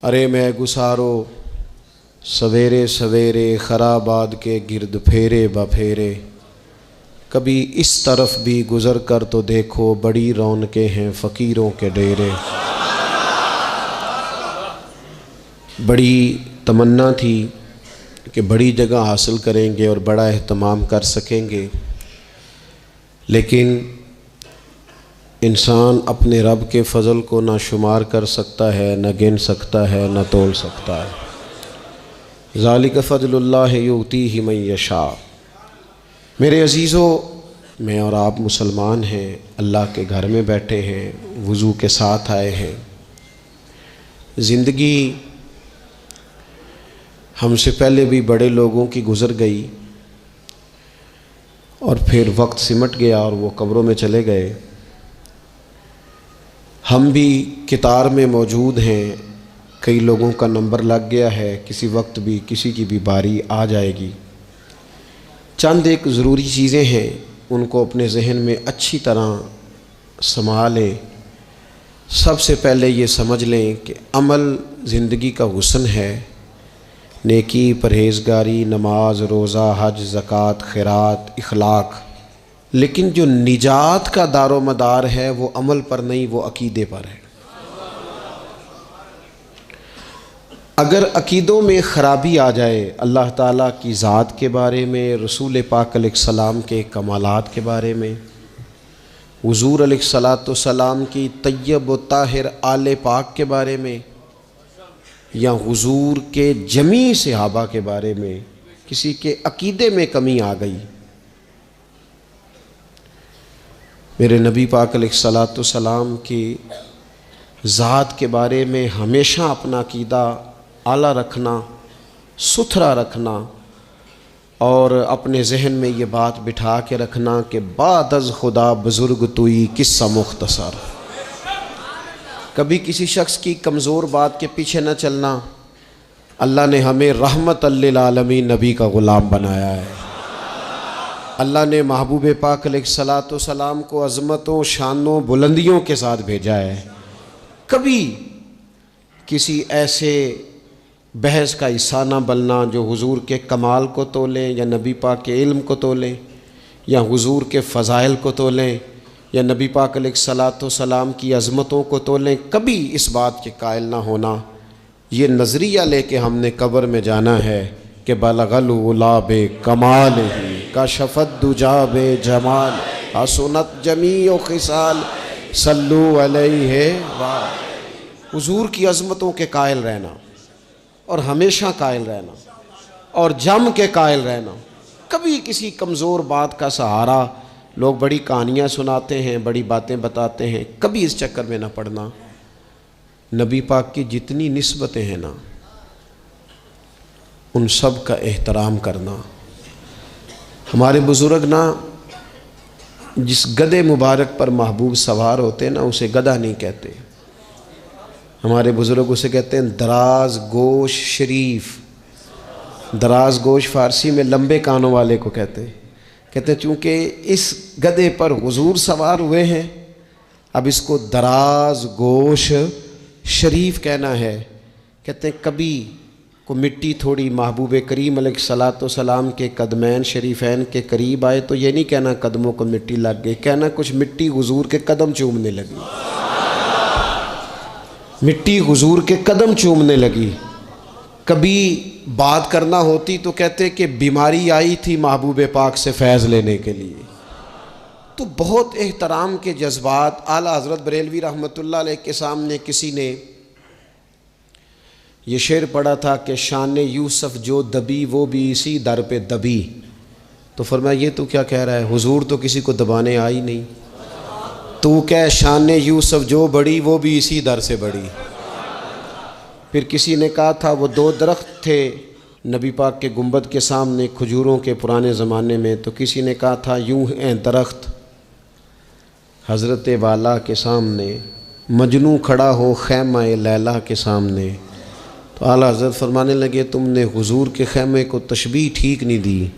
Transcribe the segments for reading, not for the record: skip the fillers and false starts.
अरे मैं गुसारो सवेरे सवेरे खराबाद के गिरद फेरे बफेरे, कभी इस तरफ भी गुज़र कर तो देखो बड़ी रौनकें हैं फ़कीरों के डेरे। बड़ी तमन्ना थी कि बड़ी जगह हासिल करेंगे और बड़ा एहतमाम कर सकेंगे, लेकिन इंसान अपने रब के फ़ज़ल को ना शुमार कर सकता है, न गिन सकता है, न तोल सकता है। ज़ालिक फ़ज़लुल्लाहि युतीहि मन यशा। मेरे अज़ीज़ों, मैं और आप मुसलमान हैं, अल्लाह के घर में बैठे हैं, वुज़ू के साथ आए हैं। ज़िंदगी हमसे पहले भी बड़े लोगों की गुज़र गई और फिर वक्त सिमट गया और वो कब्रों में चले गए। हम भी कितार में मौजूद हैं, कई लोगों का नंबर लग गया है, किसी वक्त भी किसी की भी बारी आ जाएगी। चंद एक ज़रूरी चीज़ें हैं, उनको अपने जहन में अच्छी तरह संभालें। सबसे पहले ये समझ लें कि अमल ज़िंदगी का हुस्न है। नेकी, परहेज़गारी, नमाज, रोज़ा, हज, ज़कात, खैरात, इखलाक, लेकिन जो निजात का दारो मदार है वो अमल पर नहीं, वो अकीदे पर है। अगर अकीदों में ख़राबी आ जाए, अल्लाह ताला की ज़ात के बारे में, रसूल पाक अलैहिस्सलाम के कमालात के बारे में, हुज़ूर अलैहिस्सलाम की तय्यब व ताहिर आले पाक के बारे में, या हुज़ूर के जमी सहाबा के बारे में किसी के अकीदे में कमी आ गई, मेरे नबी पाक अलैहिस्सलाम की ज़ात के बारे में हमेशा अपना अकीदा आला रखना, सुथरा रखना और अपने जहन में ये बात बिठा के रखना कि बाद अज़ खुदा बुज़ुर्ग तुई किस्सा मुख्तसर। कभी किसी शख्स की कमज़ोर बात के पीछे न चलना। अल्लाह ने हमें रहमत लिल आलमीन नबी का ग़ुलाम बनाया है। अल्लाह ने महबूब पाक अलैहिस्सलाम को अज़मतों, शानों, बुलंदियों के साथ भेजा है। कभी किसी ऐसे बहस का हिस्सा न बनना जो हुज़ूर के कमाल को तोलें, या नबी पाक के इल्म को तोलें, या हुज़ूर के फ़ज़ाइल को तोलें, या नबी पाक अलैहिस्सलाम की अज़मतों को तोलें। कभी इस बात के कायल ना होना। ये नज़रिया लेके हमने कब्र में जाना है कि बलगल उला बे कमाल ही का शफ़त दुजा बे जमाल हसनत जमीओ खिसाल सल्लु अलैहि वा। हुज़ूर की अज़मतों के कायल रहना और हमेशा कायल रहना और जम के कायल रहना। कभी किसी कमज़ोर बात का सहारा, लोग बड़ी कहानियाँ सुनाते हैं, बड़ी बातें बताते हैं, कभी इस चक्कर में ना पड़ना। नबी पाक की जितनी निस्बतें हैं ना, उन सब का एहतराम करना। हमारे बुज़ुर्ग ना, जिस गधे मुबारक पर महबूब सवार होते ना, उसे गधा नहीं कहते। हमारे बुज़ुर्ग उसे कहते हैं दराज गोश शरीफ। दराज गोश फ़ारसी में लंबे कानों वाले को कहते हैं। चूँकि इस गधे पर हुज़ूर सवार हुए हैं, अब इसको दराज गोश शरीफ कहना है। कहते हैं कभी को मिट्टी थोड़ी महबूब करीम अलैहिस्सलाम के कदमैन शरीफैन के करीब आए तो ये नहीं कहना कदमों को मिट्टी लग गई, कहना कुछ मिट्टी हुज़ूर के कदम चूमने लगी। मिट्टी हुज़ूर के कदम चूमने लगी। कभी बात करना होती तो कहते कि बीमारी आई थी महबूब पाक से फैज़ लेने के लिए। तो बहुत एहतराम के जज्बात। आला हज़रत बरेलवी रहमतुल्लाह अलैह के सामने किसी ने ये शेर पढ़ा था कि शान यूसुफ जो दबी वो भी इसी दर पे दबी। तो फरमाया ये तो क्या कह रहा है, हुज़ूर तो किसी को दबाने आई नहीं। तू क्या शान यूसुफ जो बड़ी वो भी इसी दर से बड़ी। फिर किसी ने कहा था वो दो दरख्त थे नबी पाक के गुंबद के सामने खजूरों के पुराने ज़माने में, तो किसी ने कहा था यूं हैं दरख्त हज़रत वाला के सामने, मजनू खड़ा हो खैमा लैला के सामने। तो आला हज़रत फरमाने लगे तुमने हुज़ूर के खैमे को तशबीह ठीक नहीं दी,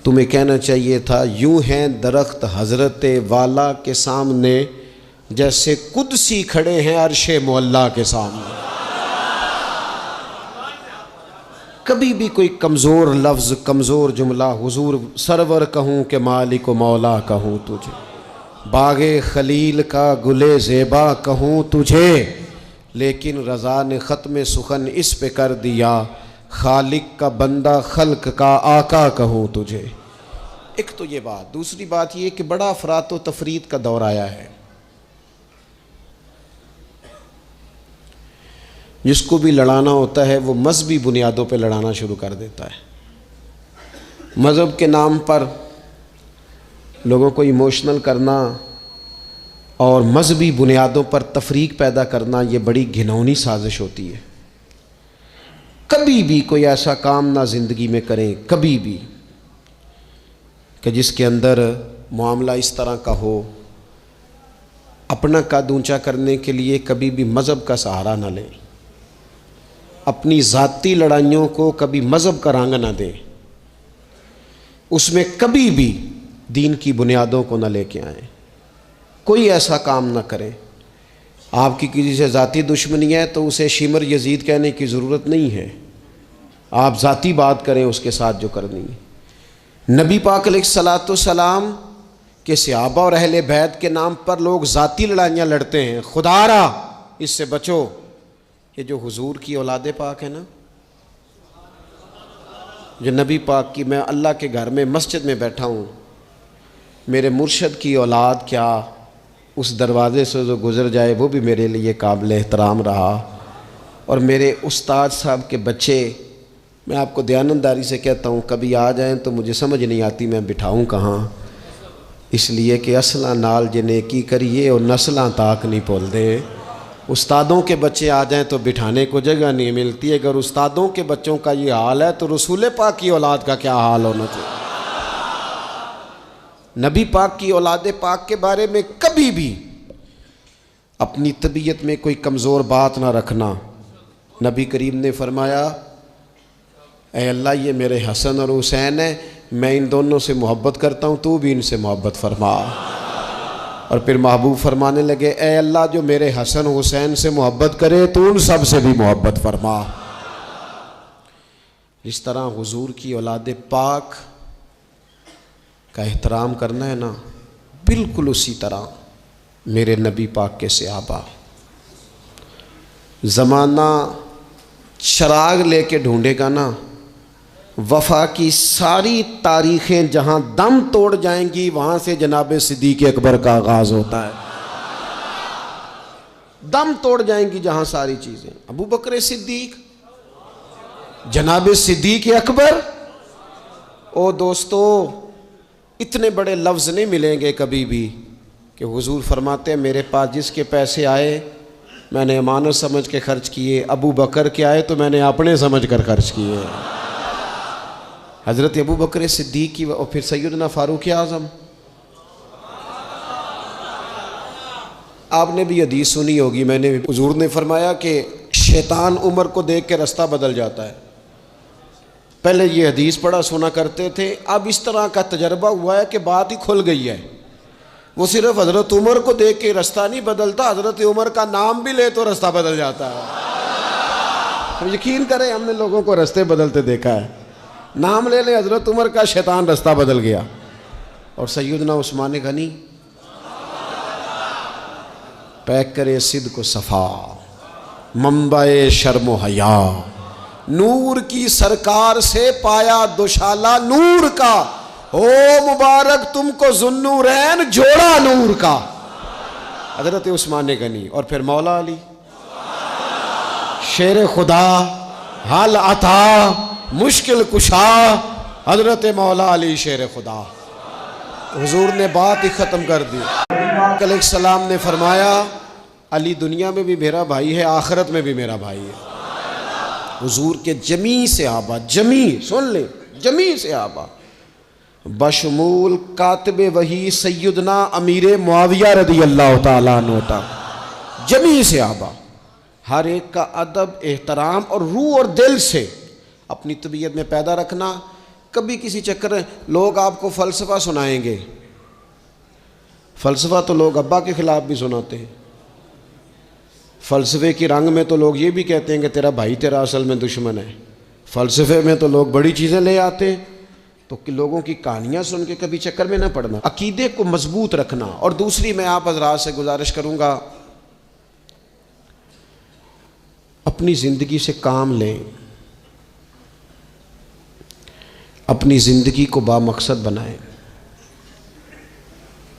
तुम्हें कहना चाहिए था यूं हैं दरख्त हज़रत वाला के सामने जैसे कुदसी खड़े हैं अर्शे मुअल्ला के सामने। कभी भी कोई कमज़ोर लफ्ज़, कमज़ोर जुमला हुजूर सरवर कहूँ कि मालिक व मौला कहूँ तुझे, बागे खलील का गुले ज़ेबा कहूँ तुझे, लेकिन रज़ा ने ख़त्म सुखन इस पे कर दिया, खालिक का बंदा खल्क का आका कहूँ तुझे। एक तो ये बात। दूसरी बात ये कि बड़ा अफरात व तफरीद का दौर आया है। जिसको भी लड़ाना होता है वो मजहबी बुनियादों पे लड़ाना शुरू कर देता है। मज़हब के नाम पर लोगों को इमोशनल करना और मजहबी बुनियादों पर तफरीक पैदा करना, ये बड़ी घिनौनी साजिश होती है। कभी भी कोई ऐसा काम ना ज़िंदगी में करें, कभी भी, कि जिसके अंदर मामला इस तरह का हो। अपना कद ऊंचा करने के लिए कभी भी मज़हब का सहारा ना लें। अपनी ज़ाती लड़ाइयों को कभी मज़हब का रंग ना दें। उसमें कभी भी दीन की बुनियादों को ना लेके आएँ। कोई ऐसा काम ना करें। आपकी किसी से ज़ाती दुश्मनी है तो उसे शिमर यजीद कहने की ज़रूरत नहीं है। आप ज़ाती बात करें उसके साथ जो करनी है। नबी पाक अलैहिस्सलाम के सहाबा और अहले बैत के नाम पर लोग ज़ाती लड़ाइयाँ लड़ते हैं। खुदारा इससे बचो। ये जो हुजूर की औलादे पाक है ना, जो नबी पाक की, मैं अल्लाह के घर में मस्जिद में बैठा हूँ, मेरे मुर्शद की औलाद क्या उस दरवाज़े से जो गुज़र जाए वो भी मेरे लिए काबिल एहतराम रहा। और मेरे उस्ताद साहब के बच्चे, मैं आपको दयानतदारी से कहता हूँ, कभी आ जाएं तो मुझे समझ नहीं आती मैं बिठाऊँ कहाँ, इसलिए कि असला नाल जिन्हें की करिए और नस्लां ताक नहीं भूलते। उस्तादों के बच्चे आ जाएं तो बिठाने को जगह नहीं मिलती। अगर उस्तादों के बच्चों का ये हाल है तो रसूल पाक की औलाद का क्या हाल होना चाहिए। नबी पाक की औलाद पाक के बारे में कभी भी अपनी तबीयत में कोई कमज़ोर बात ना रखना। नबी करीम ने फरमाया, ऐ अल्लाह ये मेरे हसन और हुसैन है, मैं इन दोनों से मोहब्बत करता हूँ, तू भी इनसे मोहब्बत फरमा। और फिर महबूब फरमाने लगे, ऐ अल्लाह जो मेरे हसन हुसैन से मोहब्बत करे तो उन सब से भी मोहब्बत फरमा। जिस तरह हुजूर की औलाद पाक का एहतराम करना है ना, बिल्कुल उसी तरह मेरे नबी पाक के सहाबा। ज़माना चराग लेके ढूंढेगा ना, वफ़ा की सारी तारीख़ें जहाँ दम तोड़ जाएंगी वहाँ से जनाब सिद्दीक़ अकबर का आगाज़ होता है। दम तोड़ जाएंगी जहाँ सारी चीज़ें। अबू बकर सिद्दीक़, जनाब सिद्दीक़ अकबर। ओ दोस्तों, इतने बड़े लफ्ज़ नहीं मिलेंगे कभी भी कि हुजूर फरमाते हैं मेरे पास जिसके पैसे आए मैंने अमानत समझ के खर्च किए, अबू बकर के आए तो मैंने अपने समझ कर खर्च किए। हज़रत अबू बकर सिद्दीक़ की और फिर सैयदना फ़ारूक आज़म। आपने भी हदीस सुनी होगी, मैंने हुजूर ने फरमाया कि शैतान उम्र को देख के रास्ता बदल जाता है। पहले ये हदीस पढ़ा सुना करते थे, अब इस तरह का तजर्बा हुआ है कि बात ही खुल गई है। वो सिर्फ हज़रत उमर को देख के रास्ता नहीं बदलता, हज़रत उमर का नाम भी ले तो रास्ता बदल जाता है। तो यकीन करें, हमने लोगों को रास्ते बदलते देखा है। नाम ले ले हज़रत उमर का, शैतान रास्ता बदल गया। और सैयदना उस्मान गनी, पैक करे सिद्क़ को सफ़ा, मंबाए शर्म हया, नूर की सरकार से पाया दुशाला नूर का, ओ मुबारक तुमको ज़ुन्नूरैन जोड़ा नूर का। हज़रत उस्मान गनी। और फिर मौला अली, शेर खुदा, हल अता, मुश्किल कुशा, हज़रत मौला अली शेर खुदा। हुजूर ने बात ही ख़त्म कर दी। अलैहिस्सलाम ने फरमाया, अली दुनिया में भी मेरा भाई है, आखिरत में भी मेरा भाई है। हुजूर के जमी सहाबा, जमी सुन ले, जमी सहाबा बशमूल कातिब वही सैयदना अमीर मुआविया रदी अल्लाह तआला अन्हु, जमी सहाबा, हर एक का अदब, एहतराम और रूह और दिल से अपनी तबीयत में पैदा रखना। कभी किसी चक्कर में लोग आपको फ़लसफ़ा सुनाएंगे। फ़लसफ़ा तो लोग अब्बा के ख़िलाफ़ भी सुनाते हैं। फ़लसफ़े की रंग में तो लोग ये भी कहते हैं कि तेरा भाई तेरा असल में दुश्मन है। फ़लसफ़े में तो लोग बड़ी चीज़ें ले आते हैं, तो कि लोगों की कहानियाँ सुन के कभी चक्कर में ना पड़ना। अकीदे को मजबूत रखना। और दूसरी मैं आप हज़रात से गुजारिश करूँगा, अपनी ज़िंदगी से काम लें, अपनी ज़िंदगी को बामकसद बनाएं।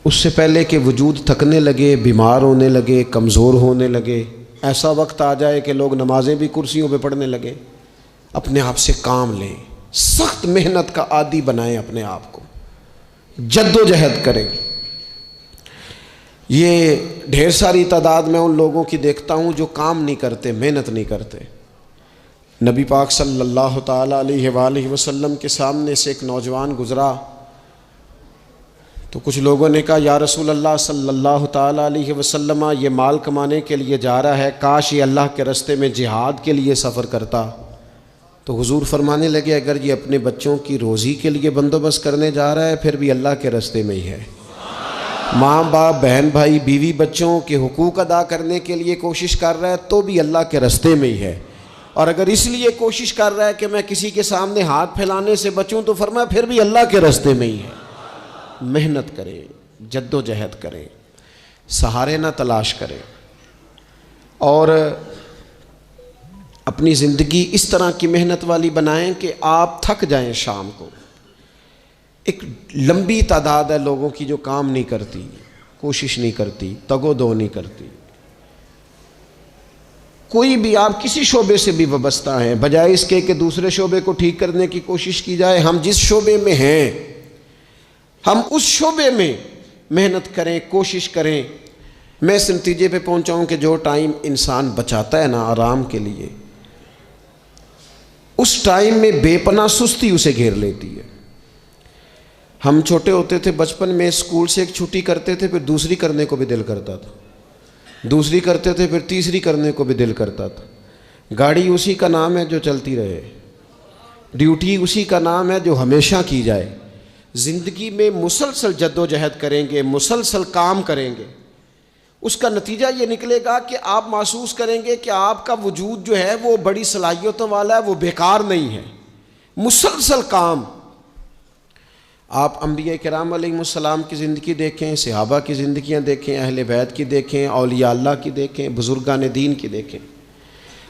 उससे पहले कि वजूद थकने लगे, बीमार होने लगे, कमज़ोर होने लगे, ऐसा वक्त आ जाए कि लोग नमाजें भी कुर्सियों पे पढ़ने लगे, अपने आप से काम लें, सख्त मेहनत का आदी बनाएं अपने आप को, जद्दोजहद करें। ये ढेर सारी तादाद में उन लोगों की देखता हूँ जो काम नहीं करते, मेहनत नहीं करते। नबी पाक सल्लल्लाहु ताला अलैहि वसल्लम के सामने से एक नौजवान गुज़रा, तो कुछ लोगों ने कहा, या रसूल अल्लाह सल्लल्लाहु ताला अलैहि वसल्लम, ये माल कमाने के लिए जा रहा है, काश ये अल्लाह के रास्ते में जिहाद के लिए सफ़र करता। तो हुजूर फरमाने लगे, अगर ये अपने बच्चों की रोज़ी के लिए बंदोबस्त करने जा रहा है फिर भी अल्लाह के रास्ते में ही है। माँ बाप, बहन भाई, बीवी बच्चों के हुकूक अदा करने के लिए कोशिश कर रहा है तो भी अल्लाह के रास्ते में ही है। और अगर इसलिए कोशिश कर रहा है कि मैं किसी के सामने हाथ फैलाने से बचूं तो फरमाया फिर भी अल्लाह के रास्ते में ही है। मेहनत करें, जद्दोजहद करें, सहारे ना तलाश करें और अपनी ज़िंदगी इस तरह की मेहनत वाली बनाएं कि आप थक जाएं शाम को। एक लंबी तादाद है लोगों की जो काम नहीं करती, कोशिश नहीं करती, तगो-दो नहीं करती। कोई भी आप किसी शोबे से भी वाबस्ता हैं, बजाय इसके कि दूसरे शोबे को ठीक करने की कोशिश की जाए, हम जिस शोबे में हैं हम उस शोबे में मेहनत करें, कोशिश करें। मैं इस नतीजे पे पहुंचा हूं कि जो टाइम इंसान बचाता है ना आराम के लिए, उस टाइम में बेपनाह सुस्ती उसे घेर लेती है। हम छोटे होते थे, बचपन में स्कूल से एक छुट्टी करते थे, फिर दूसरी करने को भी दिल करता था, दूसरी करते थे, फिर तीसरी करने को भी दिल करता था। गाड़ी उसी का नाम है जो चलती रहे, ड्यूटी उसी का नाम है जो हमेशा की जाए। ज़िंदगी में मुसलसल जद्दोजहद करेंगे, मुसलसल काम करेंगे, उसका नतीजा ये निकलेगा कि आप महसूस करेंगे कि आपका वजूद जो है वो बड़ी सलाहियतों वाला है, वो बेकार नहीं है। मुसलसल काम। आप अंबिया किराम अलैहिमुस्सलाम की ज़िंदगी देखें, सहाबा की ज़िंदगियाँ देखें, अहले बैत की देखें, औलिया अल्लाह की देखें, बुजुर्गान दीन की देखें।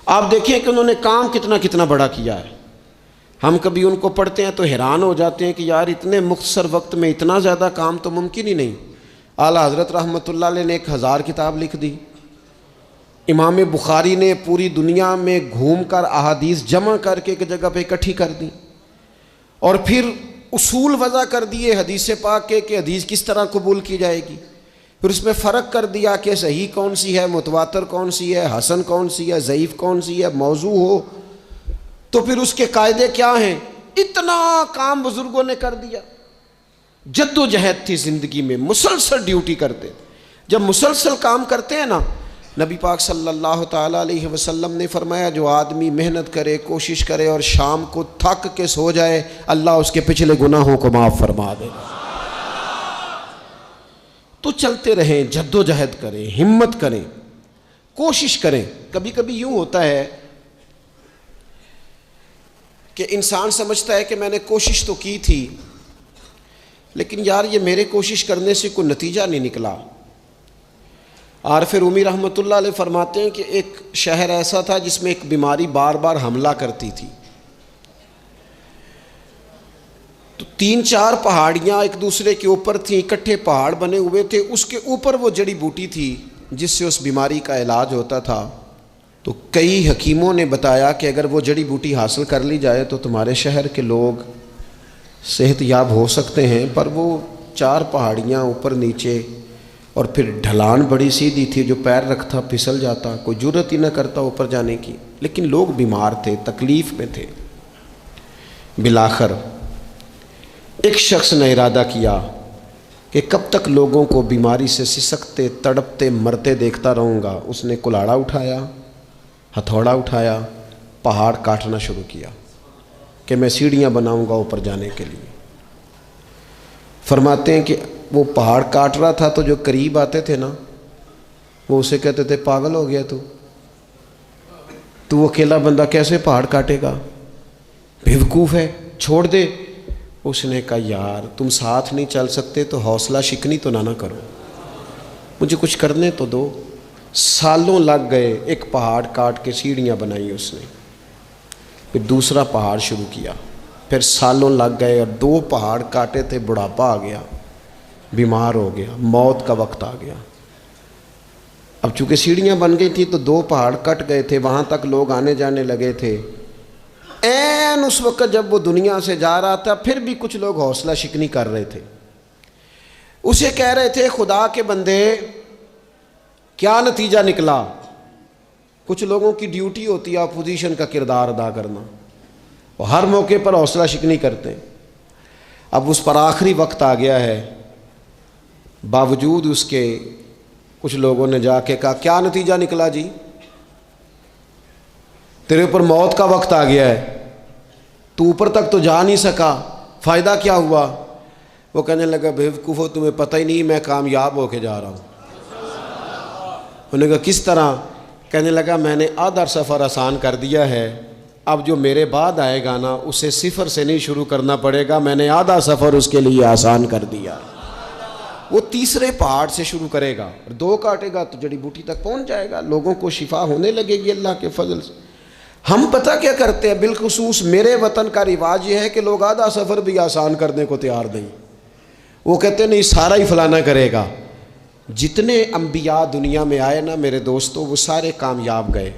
आप देखें कि उन्होंने काम कितना कितना बड़ा किया है। हम कभी उनको पढ़ते हैं तो हैरान हो जाते हैं कि यार इतने मुख्तसर वक्त में इतना ज़्यादा काम तो मुमकिन ही नहीं। आला हज़रत रहमतुल्लाह अलैह ने 1000 किताब लिख दी। इमाम बुखारी ने पूरी दुनिया में घूम कर अहादीस जमा करके एक जगह पे इकट्ठी कर दी और फिर उसूल वज़ा कर दिए हदीस पाक के कि हदीस किस तरह कबूल की जाएगी। फिर उसमें फ़र्क कर दिया कि सही कौन सी है, मुतवातर कौन सी है, हसन कौन सी है, ज़ईफ़ कौन सी है, मौजू हो तो फिर उसके कायदे क्या हैं। इतना काम बुजुर्गों ने कर दिया। जद्दोजहद थी ज़िंदगी में, मुसलसल ड्यूटी करते। जब मुसलसल काम करते हैं ना, नबी पाक सल्लल्लाहु ताला अलैहि वसल्लम ने फरमाया, जो आदमी मेहनत करे, कोशिश करे और शाम को थक के सो जाए, अल्लाह उसके पिछले गुनाहों को माफ़ फरमा देगा। तो चलते रहें, जद्दोजहद करें, हिम्मत करें, कोशिश करें। कभी कभी यूँ होता है कि इंसान समझता है कि मैंने कोशिश तो की थी लेकिन यार ये मेरे कोशिश करने से कोई नतीजा नहीं निकला। आरिफ रूमी रहमतुल्लाह अलैह फरमाते हैं कि एक शहर ऐसा था जिसमें एक बीमारी बार बार हमला करती थी। तो 3-4 पहाड़ियाँ एक दूसरे के ऊपर थीं, इकट्ठे पहाड़ बने हुए थे, उसके ऊपर वो जड़ी बूटी थी जिससे उस बीमारी का इलाज होता था। तो कई हकीमों ने बताया कि अगर वो जड़ी बूटी हासिल कर ली जाए तो तुम्हारे शहर के लोग सेहतयाब हो सकते हैं। पर वो 4 पहाड़ियाँ ऊपर नीचे और फिर ढलान बड़ी सीधी थी, जो पैर रखता फिसल जाता, कोई जुर्रत ही न करता ऊपर जाने की। लेकिन लोग बीमार थे, तकलीफ़ में थे। बिलाखर एक शख्स ने इरादा किया कि कब तक लोगों को बीमारी से सिसकते, तड़पते, मरते देखता रहूँगा। उसने कुल्हाड़ा उठाया, हथौड़ा उठाया, पहाड़ काटना शुरू किया कि मैं सीढ़ियाँ बनाऊँगा ऊपर जाने के लिए। फरमाते हैं कि वो पहाड़ काट रहा था तो जो करीब आते थे ना, वो उसे कहते थे, पागल हो गया तू अकेला बंदा कैसे पहाड़ काटेगा। बेवकूफ़ है, छोड़ दे। उसने कहा यार तुम साथ नहीं चल सकते तो हौसला शिकनी तो ना करो, मुझे कुछ करने तो दो। सालों लग गए, एक पहाड़ काट के सीढ़ियाँ बनाई उसने, फिर दूसरा पहाड़ शुरू किया, फिर सालों लग गए और 2 पहाड़ काटे थे, बुढ़ापा आ गया, बीमार हो गया, मौत का वक्त आ गया। अब चूँकि सीढ़ियाँ बन गई थी तो 2 पहाड़ कट गए थे, वहाँ तक लोग आने जाने लगे थे। ऐन उस वक्त जब वो दुनिया से जा रहा था, फिर भी कुछ लोग हौसला शिकनी कर रहे थे। उसे कह रहे थे खुदा के बंदे क्या नतीजा निकला। कुछ लोगों की ड्यूटी होती है अपोजिशन का किरदार अदा करना, वो हर मौके पर हौसला शिकनी करते हैं। अब उस पर आखिरी वक्त आ गया है, बावजूद उसके कुछ लोगों ने जाके कहा क्या नतीजा निकला जी, तेरे ऊपर मौत का वक्त आ गया है, तू ऊपर तक तो जा नहीं सका, फ़ायदा क्या हुआ। वो कहने लगा बेवकूफ़ो तुम्हें पता ही नहीं मैं कामयाब होके जा रहा हूँ। उन्होंने कहा किस तरह। कहने लगा मैंने आधा सफ़र आसान कर दिया है, अब जो मेरे बाद आएगा ना उसे सिफर से नहीं शुरू करना पड़ेगा, मैंने आधा सफ़र उसके लिए आसान कर दिया। वो तीसरे पहाड़ से शुरू करेगा और 2 काटेगा तो जड़ी बूटी तक पहुंच जाएगा, लोगों को शिफा होने लगेगी अल्लाह के फजल से। हम पता क्या करते हैं, बिलखुसूस मेरे वतन का रिवाज ये है कि लोग आधा सफ़र भी आसान करने को तैयार नहीं, वो कहते नहीं सारा ही फलाना करेगा। जितने अंबिया दुनिया में आए ना मेरे दोस्तों, वो सारे कामयाब गए,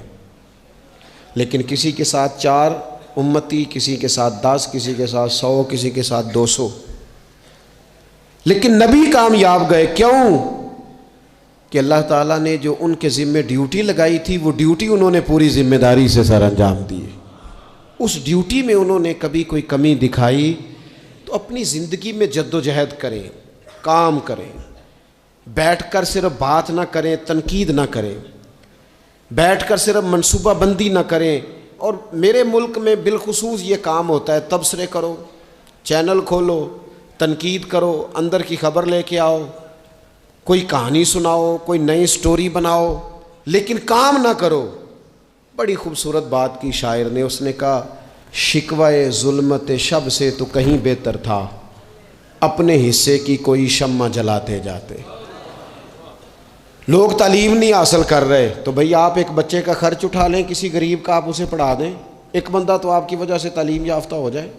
लेकिन किसी के साथ 4 उम्मती, किसी के साथ 10, किसी के साथ 100, किसी के साथ 200, लेकिन नबी कामयाब गए। क्यों? कि अल्लाह ताला ने जो उनके ज़िम्मे ड्यूटी लगाई थी वो ड्यूटी उन्होंने पूरी जिम्मेदारी से सर अंजाम दी। उस ड्यूटी में उन्होंने कभी कोई कमी दिखाई तो अपनी ज़िंदगी में जद्दोजहद करें, काम करें, बैठकर सिर्फ बात ना करें, तनकीद ना करें, बैठकर सिर्फ मनसूबा बंदी ना करें। और मेरे मुल्क में बिलखुसूस ये काम होता है, तबसरे करो, चैनल खोलो, तनकीद करो, अंदर की खबर लेके आओ, कोई कहानी सुनाओ, कोई नई स्टोरी बनाओ, लेकिन काम ना करो। बड़ी खूबसूरत बात की शायर ने, उसने कहा शिकवाए जुल्मत शब से तो कहीं बेहतर था, अपने हिस्से की कोई शम्मा जलाते जाते। लोग तालीम नहीं हासिल कर रहे तो भैया आप एक बच्चे का खर्च उठा लें, किसी गरीब का आप उसे पढ़ा दें, एक बंदा तो आपकी वजह से तालीम याफ्ता हो जाए।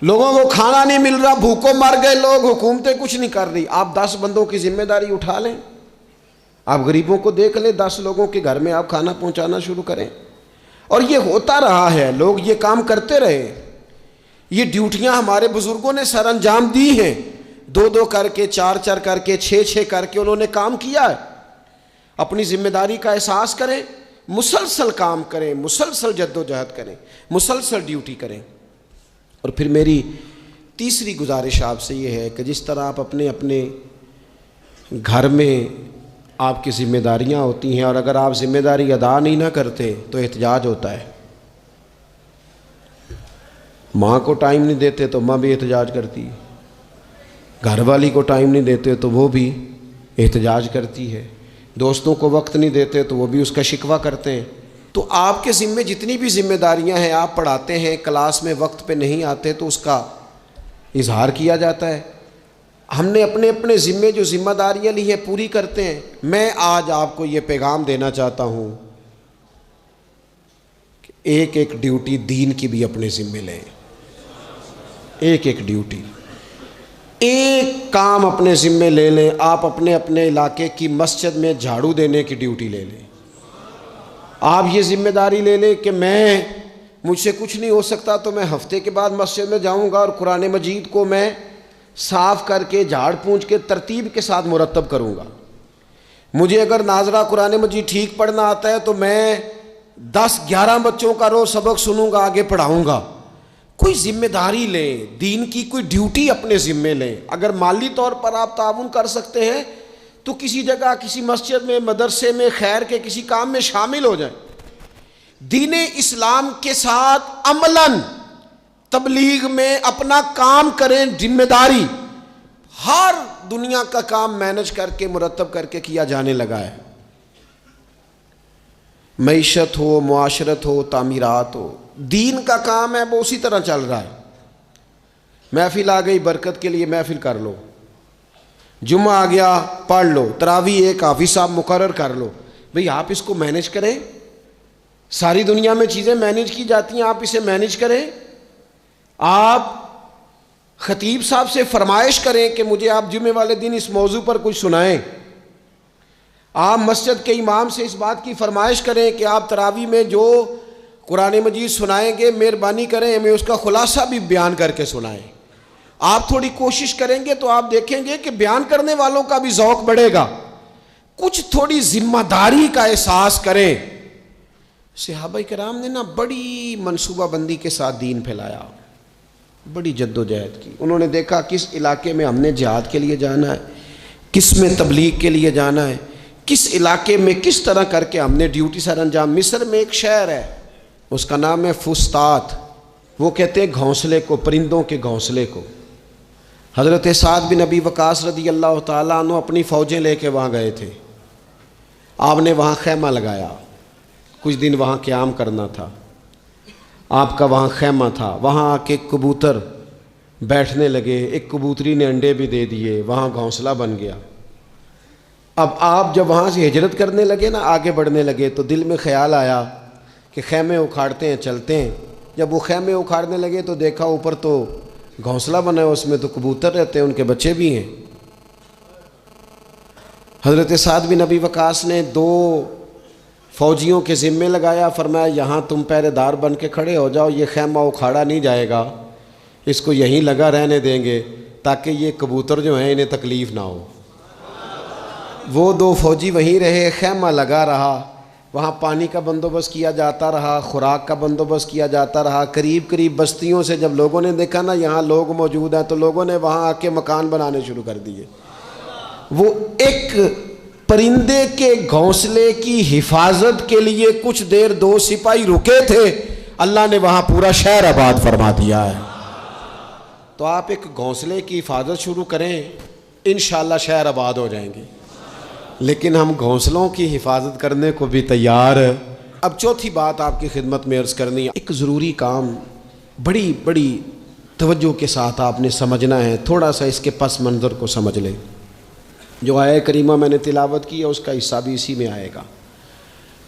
लोगों को खाना नहीं मिल रहा, भूखों मर गए लोग, हुकूमतें कुछ नहीं कर रही, आप 10 बंदों की जिम्मेदारी उठा लें, आप गरीबों को देख लें, 10 लोगों के घर में आप खाना पहुंचाना शुरू करें। और ये होता रहा है, लोग ये काम करते रहे, ये ड्यूटियां हमारे बुजुर्गों ने सर अंजाम दी हैं, 2-2 करके, 4-4 करके, 6-6 करके उन्होंने काम किया है। अपनी जिम्मेदारी का एहसास करें, मुसलसल काम करें, मुसलसल जद्दोजहद करें, मुसलसल ड्यूटी करें। और फिर मेरी तीसरी गुजारिश आपसे ये है कि जिस तरह आप अपने अपने घर में आपकी ज़िम्मेदारियां होती हैं और अगर आप ज़िम्मेदारी अदा नहीं ना करते तो एहतजाज होता है। माँ को टाइम नहीं देते तो माँ भी एहतजाज करती है, घर वाली को टाइम नहीं देते तो वो भी एहतजाज करती है, दोस्तों को वक्त नहीं देते तो वो भी उसका शिकवा करते हैं। तो आपके ज़िम्मे जितनी भी जिम्मेदारियां हैं, आप पढ़ाते हैं, क्लास में वक्त पे नहीं आते तो उसका इजहार किया जाता है। हमने अपने अपने ज़िम्मे जो जिम्मेदारियां ली हैं पूरी करते हैं। मैं आज आपको ये पैगाम देना चाहता हूँ कि एक एक ड्यूटी दीन की भी अपने ज़िम्मे लें, एक एक ड्यूटी, एक काम अपने ज़िम्मे ले लें। आप अपने अपने इलाके की मस्जिद में झाड़ू देने की ड्यूटी ले लें। आप ये ज़िम्मेदारी ले लें कि मुझसे कुछ नहीं हो सकता तो मैं हफ्ते के बाद मस्जिद में जाऊंगा और कुरान मजीद को मैं साफ़ करके झाड़ पूंछ के तरतीब के साथ मुरतब करूंगा। मुझे अगर नाजरा कुरान मजीद ठीक पढ़ना आता है तो मैं 10-11 बच्चों का रोज़ सबक सुनूंगा, आगे पढ़ाऊंगा। कोई जिम्मेदारी लें, दीन की कोई ड्यूटी अपने ज़िम्मे लें। अगर माली तौर पर आप ताउन कर सकते हैं तो किसी जगह, किसी मस्जिद में, मदरसे में, खैर के किसी काम में शामिल हो जाएं। दीन इस्लाम के साथ अमलन तबलीग में अपना काम करें। जिम्मेदारी हर दुनिया का काम मैनेज करके मुरतब करके किया जाने लगा है। मईशत हो, मुआशरत हो, तामीरात हो, दीन का काम है वो उसी तरह चल रहा है। महफिल आ गई बरकत के लिए, महफिल कर लो। जुम्मा आ गया, पढ़ लो। तरावी एक हाफिज साहब मुकर्रर कर लो। भाई आप इसको मैनेज करें। सारी दुनिया में चीज़ें मैनेज की जाती हैं, आप इसे मैनेज करें। आप खतीब साहब से फरमाइश करें कि मुझे आप जुम्मे वाले दिन इस मौजू पर कुछ सुनाएं। आप मस्जिद के इमाम से इस बात की फरमाइश करें कि आप तरावी में जो कुरान मजीद सुनाएंगे, मेहरबानी करें हमें उसका खुलासा भी बयान करके सुनाएं। आप थोड़ी कोशिश करेंगे तो आप देखेंगे कि बयान करने वालों का भी ज़ौक़ बढ़ेगा। कुछ थोड़ी जिम्मेदारी का एहसास करें। सहाबा किराम ने ना बड़ी मनसूबाबंदी के साथ दीन फैलाया, बड़ी जद्दोजहद की। उन्होंने देखा किस इलाके में हमने जिहाद के लिए जाना है, किस में तबलीग के लिए जाना है, किस इलाके में किस तरह करके हमने ड्यूटी सर अंजाम। मिस्र में एक शहर है, उसका नाम है फुस्तात। वो कहते हैं घोंसले को, परिंदों के घोंसले को। हज़रत साद बिन अबी वक़ास रदी अल्लाह ताला अन्हु अपनी फ़ौजें लेके वहाँ गए थे। आपने वहाँ खैमा लगाया, कुछ दिन वहाँ क़याम करना था। आपका वहाँ खैमा था। वहाँ आके कबूतर बैठने लगे, एक कबूतरी ने अंडे भी दे दिए, वहाँ घोंसला बन गया। अब आप जब वहाँ से हिजरत करने लगे ना, आगे बढ़ने लगे, तो दिल में ख्याल आया कि खैमे उखाड़ते हैं, चलते हैं। जब वो खैमे उखाड़ने लगे तो देखा ऊपर तो घोंसला बना है, उसमें तो कबूतर रहते हैं, उनके बच्चे भी हैं। हज़रत साद बिन अबी वक़ास ने 2 फ़ौजियों के ज़िम्मे लगाया, फरमाया यहाँ तुम पहरेदार बन के खड़े हो जाओ, ये खैमा उखाड़ा नहीं जाएगा, इसको यहीं लगा रहने देंगे ताकि ये कबूतर जो हैं इन्हें तकलीफ़ ना हो। वो 2 फ़ौजी वहीं रहे, खैमा लगा रहा। वहाँ पानी का बंदोबस्त किया जाता रहा, खुराक का बंदोबस्त किया जाता रहा। करीब करीब बस्तियों से जब लोगों ने देखा ना यहाँ लोग मौजूद हैं, तो लोगों ने वहाँ आके मकान बनाने शुरू कर दिए। वो एक परिंदे के घोंसले की हिफाजत के लिए कुछ देर 2 सिपाही रुके थे, अल्लाह ने वहाँ पूरा शहर आबाद फरमा दिया है। तो आप एक घोंसले की हिफाजत शुरू करें, इंशाअल्लाह शहर आबाद हो जाएंगे। लेकिन हम घोंसलों की हिफाजत करने को भी तैयार है। अब चौथी बात आपकी खिदमत में अर्ज़ करनी है। एक ज़रूरी काम बड़ी बड़ी तवज्जो के साथ आपने समझना है। थोड़ा सा इसके पस मंज़र को समझ लें। जो आया करीमा मैंने तिलावत की है उसका हिस्सा भी इसी में आएगा।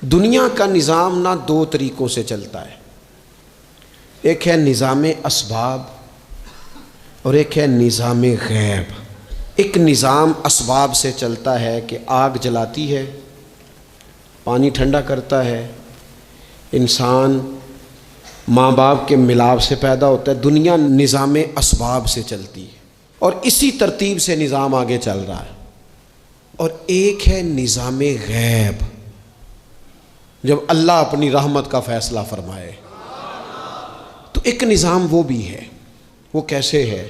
दुनिया का निज़ाम ना 2 तरीक़ों से चलता है। एक है निज़ाम असबाब और एक है निज़ाम गैब। एक निज़ाम असबाब से चलता है कि आग जलाती है, पानी ठंडा करता है, इंसान माँ बाप के मिलाप से पैदा होता है। दुनिया निज़ाम असबाब से चलती है और इसी तरतीब से निज़ाम आगे चल रहा है। और एक है निज़ाम गैब, जब अल्लाह अपनी रहमत का फ़ैसला फरमाए। तो एक निज़ाम वो भी है। वो कैसे है?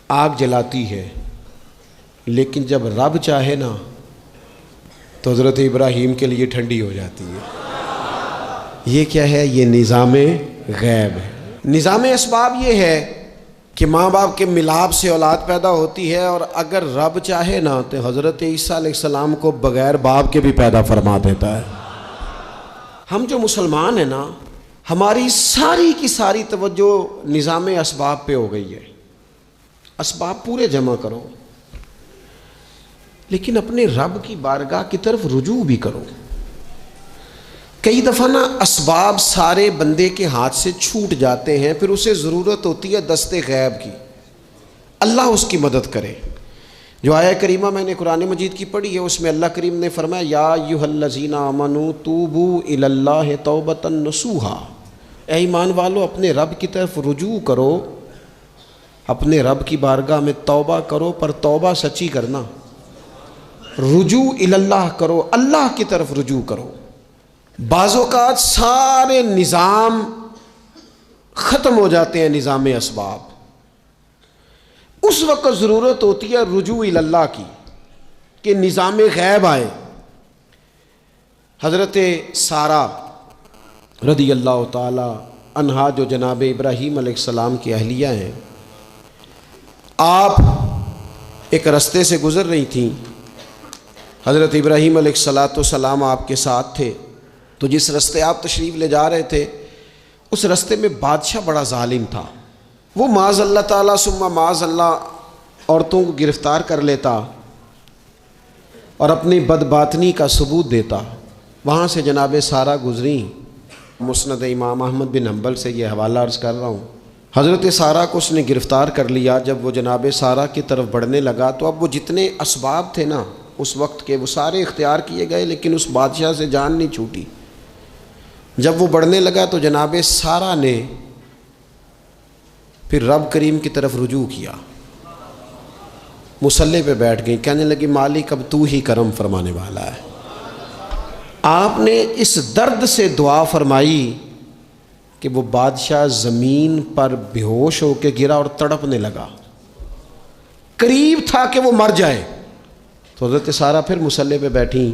आग जलाती है, लेकिन जब रब चाहे ना तो हज़रत इब्राहीम के लिए ठंडी हो जाती है। ये क्या है? ये निज़ाम गैब है। निज़ाम असबाब ये है कि माँ बाप के मिलाप से औलाद पैदा होती है, और अगर रब चाहे ना तो हज़रत ईसा अलैहिस्सलाम को बग़ैर बाप के भी पैदा फरमा देता है। हम जो मुसलमान हैं ना, हमारी सारी की सारी तवज्जो निज़ाम असबाब पे हो गई है। असबाब पूरे जमा करो, लेकिन अपने रब की बारगाह की तरफ रुजू भी करो। कई दफ़ा ना असबाब सारे बंदे के हाथ से छूट जाते हैं, फिर उसे ज़रूरत होती है दस्ते गैब की, अल्लाह उसकी मदद करे। जो आया करीमा मैंने कुरान मजीद की पढ़ी है, उसमें अल्लाह करीम ने फरमाया, या अय्युहल्लज़ीना आमनू तूबू इलल्लाहि तौबतन नसूहा। ऐ ईमान वालो, अपने रब की तरफ रुजू करो, अपने रब की बारगाह में तौबा करो, पर तौबा सच्ची करना। रुजू इलल्लाह करो, अल्लाह की तरफ रुजू करो। बाज़ौक़ात सारे निज़ाम ख़त्म हो जाते हैं, निज़ाम असबाब। उस वक्त ज़रूरत होती है रुजू इलल्लाह की, कि निज़ाम गैब आए। हज़रत सारा रदी अल्लाह ताला अन्हा, जो जनाब इब्राहीम अलैहिस्सलाम की अहलिया हैं, आप एक रास्ते से गुज़र रही थी। हज़रत इब्राहीम अलैहिस्सलाम आपके साथ थे। तो जिस रास्ते आप तशरीफ़ ले जा रहे थे उस रास्ते में बादशाह बड़ा जालिम था। वो माज़अल्लाह ताला सुम्मा माज़अल्लाह औरतों को गिरफ़्तार कर लेता और अपनी बदबातनी का सबूत देता। वहाँ से जनाब सारा गुज़री। मुस्नद इमाम अहमद बिन हम्बल से ये हवाला अर्ज़ कर रहा हूँ। हज़रत सारा को उसने गिरफ़्तार कर लिया। जब वो जनाब सारा की तरफ बढ़ने लगा तो अब वो जितने असबाब थे ना उस वक्त के, वो सारे इख्तियार किए गए, लेकिन उस बादशाह से जान नहीं छूटी। जब वो बढ़ने लगा तो जनाब सारा ने फिर रब करीम की तरफ रुजू किया, मुसल्ले पे बैठ गई, कहने लगी मालिक अब तू ही करम फरमाने वाला है। आपने इस दर्द से दुआ फरमाई कि वो बादशाह ज़मीन पर बेहोश होकर गिरा और तड़पने लगा, करीब था कि वो मर जाए। तो हज़रत सारा फिर मुसल्ले पे बैठी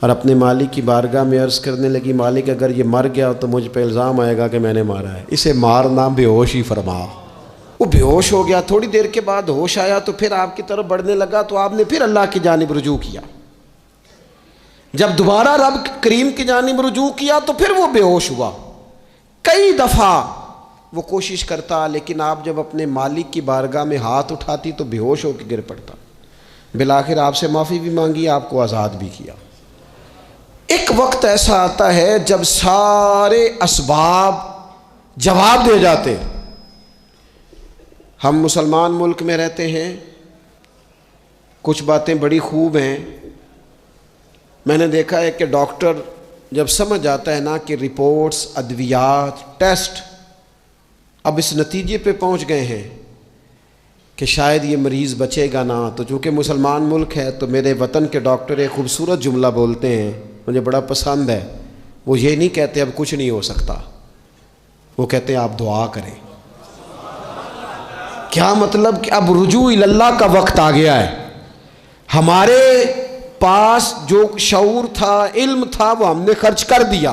और अपने मालिक की बारगाह में अर्ज़ करने लगी, मालिक अगर ये मर गया तो मुझ पे इल्ज़ाम आएगा कि मैंने मारा है, इसे मारना बेहोश ही फरमा। वो बेहोश हो गया। थोड़ी देर के बाद होश आया तो फिर आपकी तरफ बढ़ने लगा तो आपने फिर अल्लाह की जानिब रुजू किया। जब दोबारा रब करीम की जानिब रुजू किया तो फिर वो बेहोश हुआ। कई दफ़ा वो कोशिश करता, लेकिन आप जब अपने मालिक की बारगाह में हाथ उठाती तो बेहोश होकर गिर पड़ता। बिलाखिर आपसे माफ़ी भी मांगी, आपको आज़ाद भी किया। एक वक्त ऐसा आता है जब सारे असबाब जवाब दे जाते। हम मुसलमान मुल्क में रहते हैं, कुछ बातें बड़ी खूब हैं। मैंने देखा है कि डॉक्टर जब समझ आता है ना कि रिपोर्ट्स, अद्वियात, टेस्ट अब इस नतीजे पे पहुंच गए हैं कि शायद ये मरीज़ बचेगा ना, तो चूँकि मुसलमान मुल्क है तो मेरे वतन के डॉक्टर एक खूबसूरत जुमला बोलते हैं, मुझे बड़ा पसंद है। वो ये नहीं कहते अब कुछ नहीं हो सकता, वो कहते हैं आप दुआ करें। क्या मतलब कि अब रुजू इल्लाह का वक्त आ गया है। हमारे पास जो शऊर था, इल्म था, वो हमने खर्च कर दिया।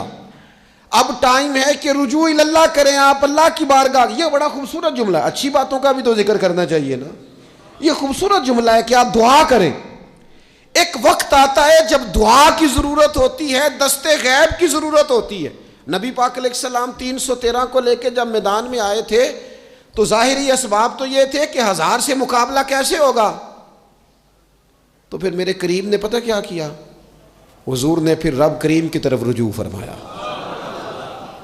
अब टाइम है कि रुजू इल्लाह करें, आप अल्लाह की बारगाह। ये बड़ा खूबसूरत जुमला है। अच्छी बातों का भी तो जिक्र करना चाहिए ना। ये खूबसूरत जुमला है कि आप दुआ करें। एक वक्त आता है जब दुआ की ज़रूरत होती है, दस्ते गैब की ज़रूरत होती है। नबी पाक अलैहिस्सलाम 313 को लेके जब मैदान में आए थे तो ज़ाहिरी असबाब तो ये थे कि 1000 से मुकाबला कैसे होगा। तो फिर मेरे करीम ने पता क्या किया, हुजूर ने फिर रब करीम की तरफ रुजू फरमाया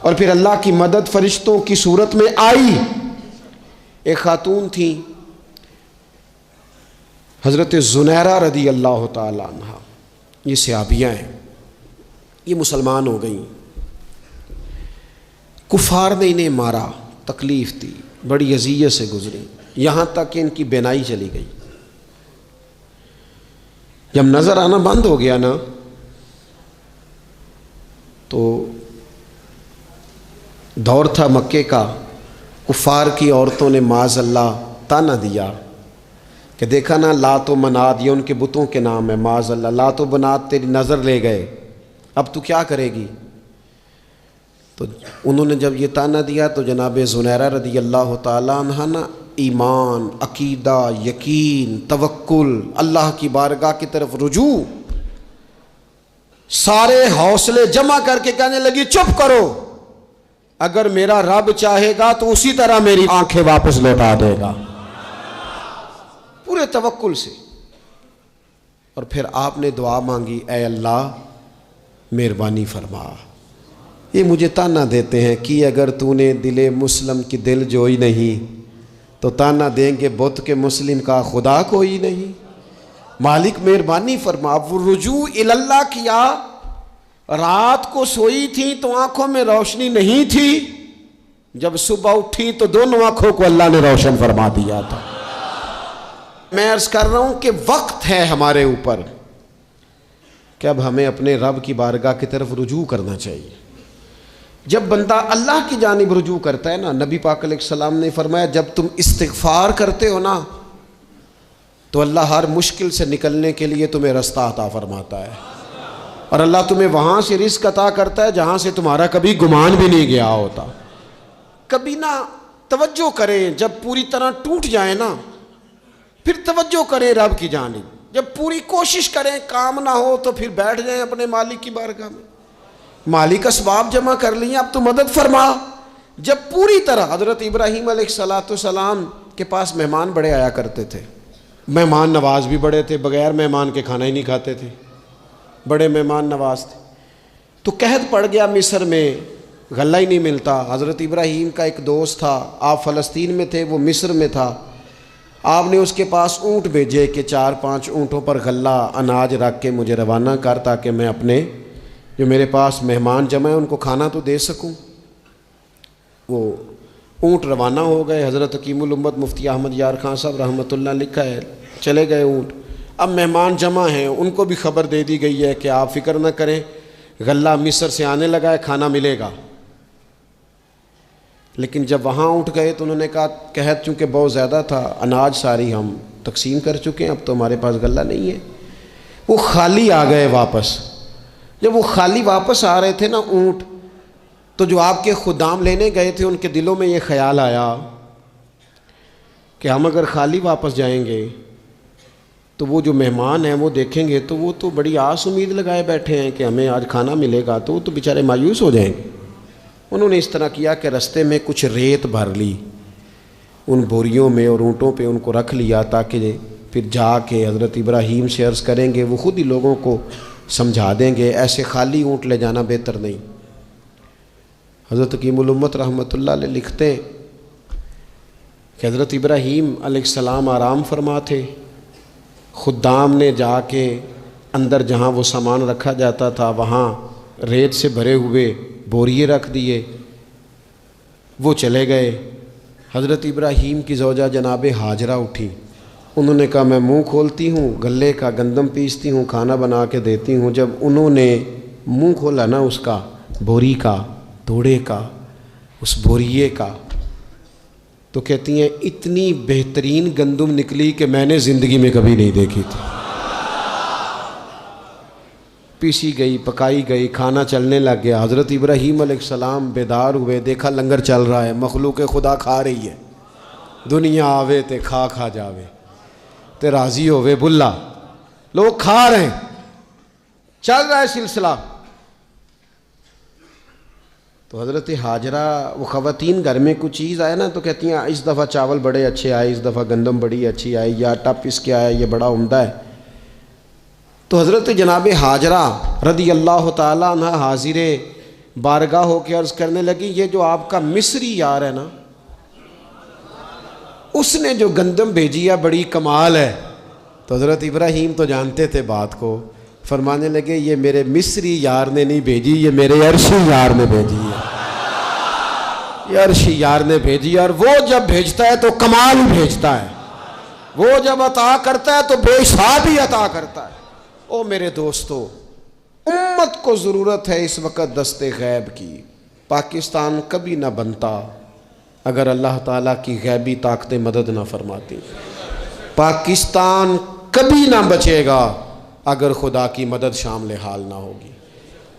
और फिर अल्लाह की मदद फरिश्तों की सूरत में आई। एक खातून थी हज़रत ज़ुनैरा रदी अल्लाह ताला अन्हा, ये सहाबियाँ हैं, ये मुसलमान हो गई। कुफार ने इन्हें मारा, तकलीफ़ दी, बड़ी अज़ियत से गुजरी, यहाँ तक कि इनकी बेनाई चली गई। जब नज़र आना बंद हो गया ना तो दौर था मक्के का, कुफार की औरतों ने माज़अल्लाह ताना दिया कि देखा ना लात व मनात, ये उनके बुतों के नाम है। माज़अल्लाह लात व मनात तेरी नज़र ले गए, अब तू क्या करेगी। तो उन्होंने जब ये ताना दिया तो जनाब ज़ुनैरा रदी अल्लाह ताला अन्हा ना ईमान, अकीदा, यकीन, तवक्कुल, अल्लाह की बारगाह की तरफ रुजू, सारे हौसले जमा करके कहने लगी चुप करो, अगर मेरा रब चाहेगा तो उसी तरह मेरी आंखें वापस लौटा देगा, पूरे तवक्कुल से। और फिर आपने दुआ मांगी, ऐ अल्लाह मेहरबानी फरमा, ये मुझे ताना देते हैं कि अगर तूने दिले मुस्लिम की दिल जोई नहीं तो ताना देंगे बुत के मुस्लिम का खुदा कोई नहीं। मालिक मेहरबानी फरमा। वो रुजू इल्लाह किया, रात को सोई थी तो आंखों में रोशनी नहीं थी, जब सुबह उठी तो दोनों आंखों को अल्लाह ने रोशन फरमा दिया था। मैं अर्ज कर रहा हूं कि वक्त है हमारे ऊपर कि अब हमें अपने रब की बारगाह की तरफ रुजू करना चाहिए। जब बंदा अल्लाह की जानिब रुजू करता है ना, नबी पाक अलैहिस्सलाम ने फरमाया जब तुम इस्तिग़फ़ार करते हो ना तो अल्लाह हर मुश्किल से निकलने के लिए तुम्हें रास्ता अता फरमाता है, और अल्लाह तुम्हें वहाँ से रिज़्क़ अता करता है जहाँ से तुम्हारा कभी गुमान भी नहीं गया होता। कभी ना तवज्जो करें, जब पूरी तरह टूट जाए ना फिर तवज्जो करें रब की जानिब। जब पूरी कोशिश करें काम ना हो तो फिर बैठ जाएं अपने मालिक की बारगाह में। मालिक असबाब जमा कर लिए, अब तो मदद फरमा। जब पूरी तरह हज़रत इब्राहीम अलैहिस्सलाम के पास मेहमान बड़े आया करते थे, मेहमान नवाज भी बड़े थे, बग़ैर मेहमान के खाना ही नहीं खाते थे, बड़े मेहमान नवाज थे। तो कहत पड़ गया मिस्र में, गल्ला ही नहीं मिलता। हज़रत इब्राहीम का एक दोस्त था, आप फ़लस्तीन में थे, वो मिस्र में था। आपने उसके पास ऊँट भेजे कि 4-5 ऊँटों पर गल्ला अनाज रख के मुझे रवाना कर, ताकि मैं अपने जो मेरे पास मेहमान जमा है उनको खाना तो दे सकूं। वो ऊँट रवाना हो गए। हज़रत हकीमुल उम्मत मुफ्ती अहमद यार खान साहब रहमतुल्लाह लिखा है, चले गए ऊँट। अब मेहमान जमा हैं, उनको भी खबर दे दी गई है कि आप फ़िक्र न करें, गल्ला मिस्र से आने लगा है, खाना मिलेगा। लेकिन जब वहाँ उठ गए तो उन्होंने कहा, कहत चूँकि बहुत ज़्यादा था, अनाज सारी हम तकसीम कर चुके हैं, अब तो हमारे पास गल्ला नहीं है। वो खाली आ गए वापस। जब वो खाली वापस आ रहे थे ना ऊँट, तो जो आपके खुदाम लेने गए थे उनके दिलों में ये ख्याल आया कि हम अगर खाली वापस जाएंगे तो वो जो मेहमान हैं वो देखेंगे तो वो तो बड़ी आस उम्मीद लगाए बैठे हैं कि हमें आज खाना मिलेगा, तो वो तो बेचारे मायूस हो जाएंगे। उन्होंने इस तरह किया कि रास्ते में कुछ रेत भर ली उन बोरियों में और ऊँटों पे उनको रख लिया, ताकि फिर जाके हज़रत इब्राहीम से अर्ज़ करेंगे, वो ख़ुद ही लोगों को समझा देंगे, ऐसे खाली ऊँट ले जाना बेहतर नहीं। हज़रत हकीमुल उम्मत रहमतुल्लाह अलैह लिखते कि हज़रत इब्राहीम अलैहिस्सलाम आराम फरमा थे। खुद्दाम ने जाके अंदर जहाँ वो सामान रखा जाता था वहाँ रेत से भरे हुए बोरिए रख दिए, वो चले गए। हज़रत इब्राहीम की ज़ौजा जनाब हाजरा उठी, उन्होंने कहा मैं मुंह खोलती हूँ, गले का गंदम पीसती हूँ, खाना बना के देती हूँ। जब उन्होंने मुंह खोला ना उसका, बोरी का, तोड़े का, उस बोरिए का, तो कहती हैं इतनी बेहतरीन गंदम निकली कि मैंने ज़िंदगी में कभी नहीं देखी थी। पीसी गई, पकाई गई, खाना चलने लग गया। हज़रत इब्राहीम अलैहिस्सलाम बेदार हुए, देखा लंगर चल रहा है, मखलूक खुदा खा रही है। दुनिया आवे ते खा जावे ते राज़ी होवे बुल्ला, लोग खा रहे हैं, चल रहा है सिलसिला। तो हज़रत हाजरा, वो ख़वातीन घर में कुछ चीज़ आए ना तो कहती हैं इस दफ़ा चावल बड़े अच्छे आए, इस दफ़ा गंदम बड़ी अच्छी आई, या आटा पिस के आया, ये बड़ा उम्दा है। तो हज़रत जनाब हाजरा रदी अल्लाह ताला अन्हा हाजिर बारगाह हो के अर्ज़ करने लगी, ये जो आपका मिस्री यार है ना, उसने जो गंदम भेजी है बड़ी कमाल है। तो हज़रत इब्राहीम तो जानते थे बात को, फरमाने लगे ये मेरे मिस्री यार ने नहीं भेजी, ये मेरे अरशी यार ने भेजी है, ये अरशी यार ने भेजी है। और वो जब भेजता है तो कमाल ही भेजता है, वो जब अता करता है तो बेहिसाब ही अता करता है। ओ मेरे दोस्तों, उम्मत को ज़रूरत है इस वक्त दस्ते गैब की। पाकिस्तान कभी ना बनता अगर अल्लाह ताला की गैबी ताकतें मदद ना फरमाती। पाकिस्तान कभी ना बचेगा अगर खुदा की मदद शामिल हाल ना होगी।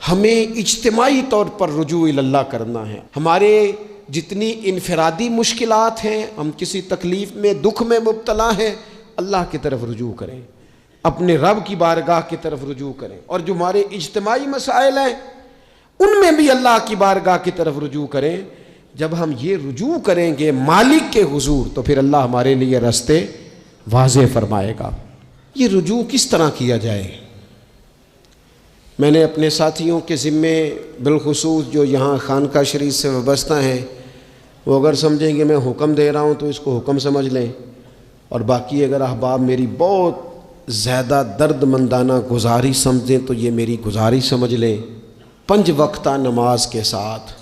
हमें इज्तिमाई तौर पर रुजू इल्लाह करना है। हमारे जितनी इनफरादी मुश्किलात हैं, हम किसी तकलीफ़ में, दुख में मुब्तला हैं, अल्लाह की तरफ रुजू करें, अपने रब की बारगाह की तरफ रुजू करें। और जो हमारे इज्तिमाई मसाइल हैं उनमें भी अल्लाह की बारगाह की तरफ रुजू करें। जब हम ये रुजू करेंगे मालिक के हुजूर, तो फिर अल्लाह हमारे लिए रास्ते वाज़े फरमाएगा। ये रुजू किस तरह किया जाए? मैंने अपने साथियों के ज़िम्मे बिलखुसूस जो यहाँ खानका शरीफ से वाबस्ता हैं, वो अगर समझेंगे मैं हुक्म दे रहा हूँ तो इसको हुक्म समझ लें, और बाकी अगर अहबाब मेरी बहुत ज़्यादा दर्दमंदाना गुजारिश समझें तो ये मेरी गुजारिश समझ लें। 5 वक्ता नमाज के साथ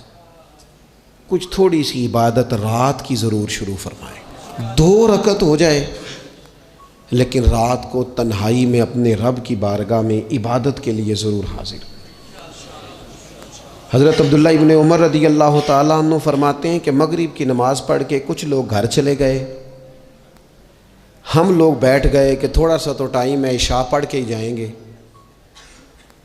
कुछ थोड़ी सी इबादत रात की ज़रूर शुरू फरमाएं। 2 रकत हो जाए, लेकिन रात को तन्हाई में अपने रब की बारगाह में इबादत के लिए ज़रूर हाजिर। हज़रत अब्दुल्ला इब्न उमर रदी अल्लाह ताला अन्हु फरमाते हैं कि मगरिब की नमाज़ पढ़ के कुछ लोग घर चले गए, हम लोग बैठ गए कि थोड़ा सा तो टाइम है, इशा पढ़ के ही जाएंगे।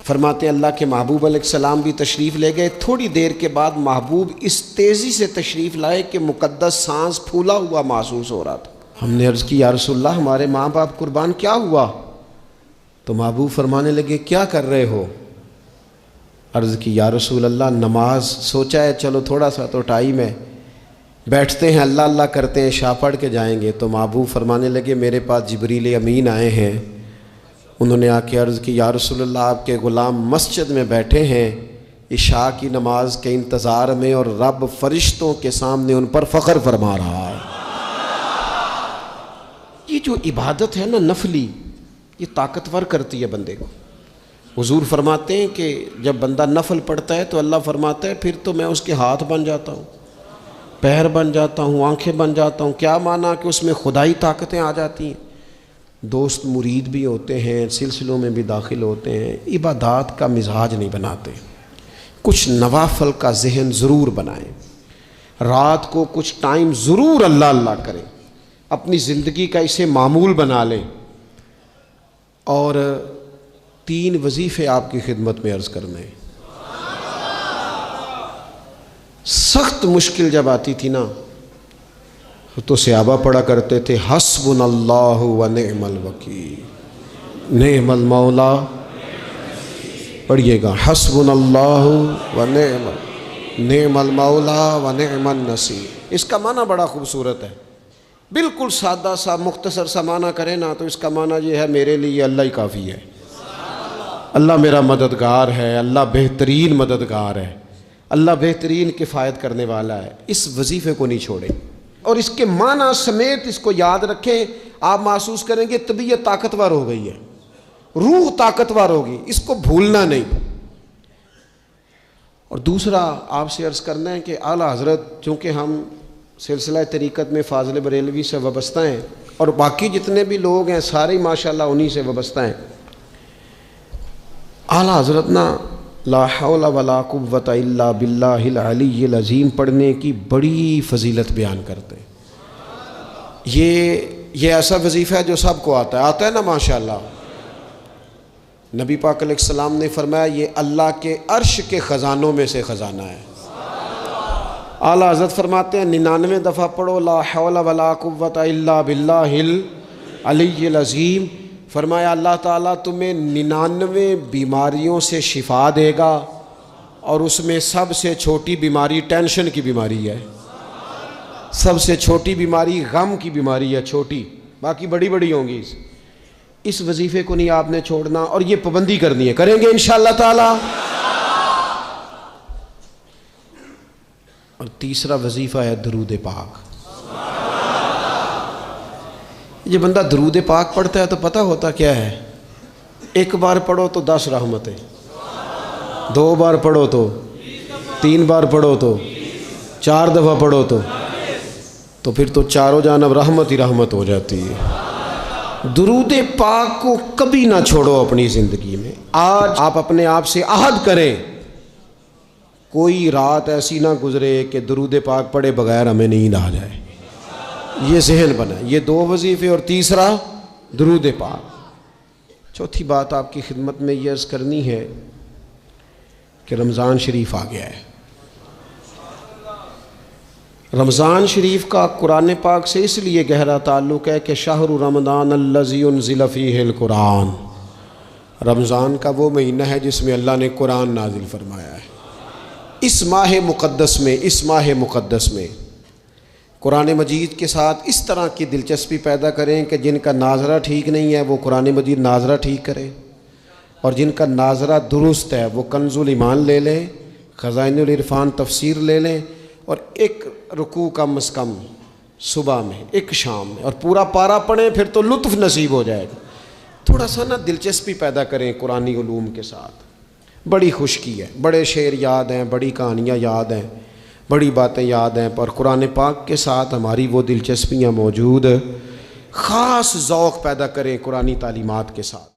फरमाते अल्लाह के महबूब अलैहिस्सलाम भी तशरीफ़ ले गए। थोड़ी देर के बाद महबूब इस तेज़ी से तशरीफ़ लाए कि मुक़द्दस सांस फूला हुआ महसूस हो रहा था। हमने अर्ज़ की या रसूलल्लाह हमारे माँ बाप कुर्बान, क्या हुआ? तो महबूब फरमाने लगे क्या कर रहे हो? अर्ज़ की या रसूल अल्लाह, नमाज सोचा है चलो थोड़ा सा तो टाइम है, बैठते हैं अल्लाह अल्लाह करते हैं, शाह पढ़ के जाएंगे। तो महबूब फरमाने लगे मेरे पास जिब्रील अमीन आए हैं, उन्होंने आके अर्ज़ की या रसूल अल्लाह, आपके ग़ुलाम मस्जिद में बैठे हैं इशा की नमाज के इंतज़ार में, और रब फरिश्तों के सामने उन पर फ़ख्र फरमा रहा है। ये जो इबादत है ना नफली, ये ताकतवर करती है बंदे को। हुजूर फरमाते हैं कि जब बंदा नफल पढ़ता है तो अल्लाह फरमाता है फिर तो मैं उसके हाथ बन जाता हूँ, पैर बन जाता हूँ, आंखें बन जाता हूँ। क्या माना कि उसमें खुदाई ताकतें आ जाती हैं। दोस्त मुरीद भी होते हैं, सिलसिलों में भी दाखिल होते हैं, इबादत का मिजाज नहीं बनाते। कुछ नवाफल का जहन ज़रूर बनाएं, रात को कुछ टाइम ज़रूर अल्लाह अल्लाह करें, अपनी ज़िंदगी का इसे मामूल बना लें। और 3 वजीफ़े आपकी खिदमत में अर्ज़ करने। सख्त मुश्किल जब आती थी ना तो सहाबा पढ़ा करते थे हस्बुनल्लाहु व निअमल वकील, निअमल मौला, पढ़िएगा हस्बुनल्लाहु व निअमल मौला व निअमन नसीर। इसका माना बड़ा खूबसूरत है, बिल्कुल सादा सा मुख्तसर सा माना करें ना तो इसका माना ये है मेरे लिए अल्लाह ही काफ़ी है, अल्लाह मेरा मददगार है, अल्लाह बेहतरीन मददगार है, अल्लाह बेहतरीन किफ़ायत करने वाला है। इस वजीफ़े को नहीं छोड़ें और इसके माना समेत इसको याद रखें। आप महसूस करेंगे तबीयत ताकतवर हो गई है, रूह ताकतवर होगी, इसको भूलना नहीं। और दूसरा आपसे अर्ज़ करना है कि आला हज़रत, चूँकि हम सिलसिला तरीक़त में फ़ाज़िल बरेलवी से वाबस्ता हैं और बाकी जितने भी लोग हैं सारे माशाअल्लाह उन्हीं से वाबस्ता हैं। आला हज़रत ना ला हौला वला कुव्वता इल्ला बिल्लाहिल अलीय्यिल अज़ीम पढ़ने की बड़ी फ़जीलत बयान करते हैं। ये ऐसा वजीफ़ा है जो सबको आता है ना माशाअल्लाह। नबी पाक अलैहिस्सलाम ने फरमाया ये अल्लाह के अर्श के ख़जानों में से ख़जाना है। आला हज़रत फरमाते हैं 99 दफ़ा पढ़ो ला हौला वला कुव्वता इल्ला बिल्लाहिल अलीय्यिल अज़ीम। फरमाया अल्लाह ताला तुम्हें 99 बीमारियों से शिफा देगा और उसमें सबसे छोटी बीमारी टेंशन की बीमारी है, सबसे छोटी बीमारी गम की बीमारी है, छोटी, बाकी बड़ी बड़ी होंगी। इस वजीफ़े को नहीं आपने छोड़ना और ये पाबंदी करनी है, करेंगे इंशाअल्लाह ताला। और तीसरा वजीफ़ा है दरूद पाक। ये बंदा दरूद पाक पढ़ता है तो पता होता क्या है, 1 बार पढ़ो तो 10 रहमतें, 2 बार पढ़ो तो, 3 बार पढ़ो तो, 4 दफ़ा पढ़ो तो फिर तो चारों जानब रहमत ही रहमत हो जाती है। दरूद पाक को कभी ना छोड़ो अपनी ज़िंदगी में। आज आप अपने आप से अहद करें, कोई रात ऐसी ना गुजरे कि दरूद पाक पढ़े बगैर हमें नींद आ जाए। ये जहन बना, ये 2 वजीफ़े और तीसरा दरूद पाक। चौथी बात आपकी खिदमत में ये अर्ज़ करनी है कि रमज़ान शरीफ आ गया है। रमज़ान शरीफ का कुरान पाक से इसलिए गहरा ताल्लुक़ है कि शहरु रमज़ान अल्लज़ी उन्ज़िल फ़ीहिल कुरान, रमज़ान का वो महीना है जिसमें अल्लाह ने कुरान नाजिल फरमाया है। इस माह मुक़द्दस में कुरान मजीद के साथ इस तरह की दिलचस्पी पैदा करें कि जिनका नाजरा ठीक नहीं है वो कुरान मजीद नाजरा ठीक करें, और जिनका नाजरा दुरुस्त है वो कंजुल ईमान ले लें, ख़ज़ाइनुल इरफ़ान तफसीर ले लें, और एक रुकू कम से कम सुबह में, एक शाम में, और पूरा पारा पढ़ें, फिर तो लुत्फ़ नसीब हो जाएगा। थोड़ा सा ना दिलचस्पी पैदा करें कुरानी उलूम के साथ। बड़ी खुशकी है, बड़े शेर याद हैं, बड़ी कहानियाँ याद हैं, बड़ी बातें याद हैं, पर कुरान पाक के साथ हमारी वो दिलचस्पियाँ मौजूद। ख़ास ज़ौक़ पैदा करें कुरानी तालीमात के साथ।